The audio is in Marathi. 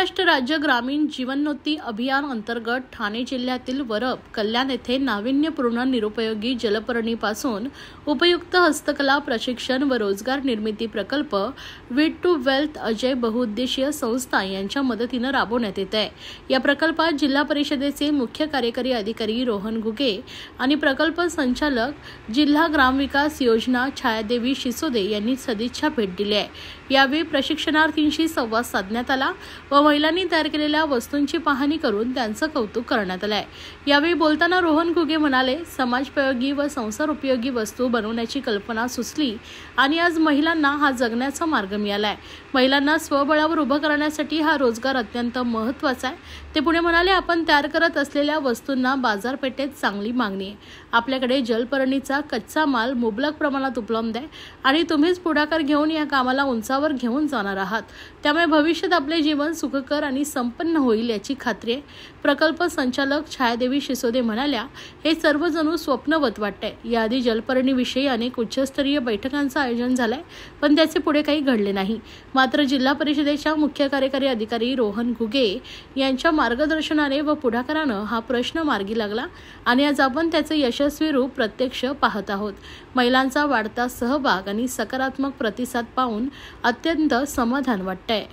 महाराष्ट्र राज्य ग्रामीण जीवनोन्नती अभियान अंतर्गत ठाणे जिल्ह्यातील वरप कल्याण येथे नाविन्यपूर्ण निरुपयोगी जलपर्णीपासून उपयुक्त हस्तकला प्रशिक्षण व रोजगार निर्मिती प्रकल्प वीड टू वेल्थ अजय बहुउद्देशीय संस्था यांच्या मदतीने राबवण्यात येत आहे। या प्रकल्पात जिल्हा परिषदेचे मुख्य कार्यकारी अधिकारी रोहन घुगे आणि प्रकल्प संचालक जिल्हा ग्रामविकास योजना छायादेवी शिसोदे यांनी सदिच्छा भेट दिली आहे। यावेळी प्रशिक्षणार्थींशी संवाद साधण्यात आला व महिलांनी तयार केलेल्या वस्तूंची पाहणी करून त्यांचं कौतुक करण्यात आले। यावेळी बोलताना रोहन घुगे म्हणाले, समाजोपयोगी व संसार उपयोगी वस्तू बनवण्याची कल्पना सुचली आणि आज महिलांना हा जगण्याचा मार्ग मिळाला आहे। महिलांना स्वबळावर उभं करण्यासाठी हा रोजगार अत्यंत महत्त्वाचा आहे। ते पुढे म्हणाले, आपण तयार करत असलेल्या वस्तूंना बाजारपेठेत चांगली मागणी आहे। आपल्याकडे जलपर्णीचा कच्चा माल मुबलक प्रमाणात उपलब्ध आहे आणि तुम्हीच पुढाकार घेऊन या कामाला उंचावर घेऊन जाणार आहात। त्यामुळे भविष्यात आपले जीवन सुखकर आणि संपन्न होईल याची खात्री आहे। प्रकल्प संचालक छायादेवी शिसोदे म्हणाल्या, हे सर्वजण स्वप्नवत वाटते। याआधी जलपर्णीविषयी अनेक उच्चस्तरीय बैठकांचं आयोजन झालंय, पण त्याचे पुढे काही घडले नाही। मात्र जिल्हा परिषदेच्या मुख्य कार्यकारी अधिकारी रोहन घुगे यांच्या मार्गदर्शनाने व पुढाकाराने हा प्रश्न मार्गी लागला आणि आज आपण त्याचे यशस्वी रूप प्रत्यक्ष पाहत आहोत। महिलांचा वाढता सहभाग आणि सकारात्मक प्रतिसाद पाहून अत्यंत समाधान वाटतंय।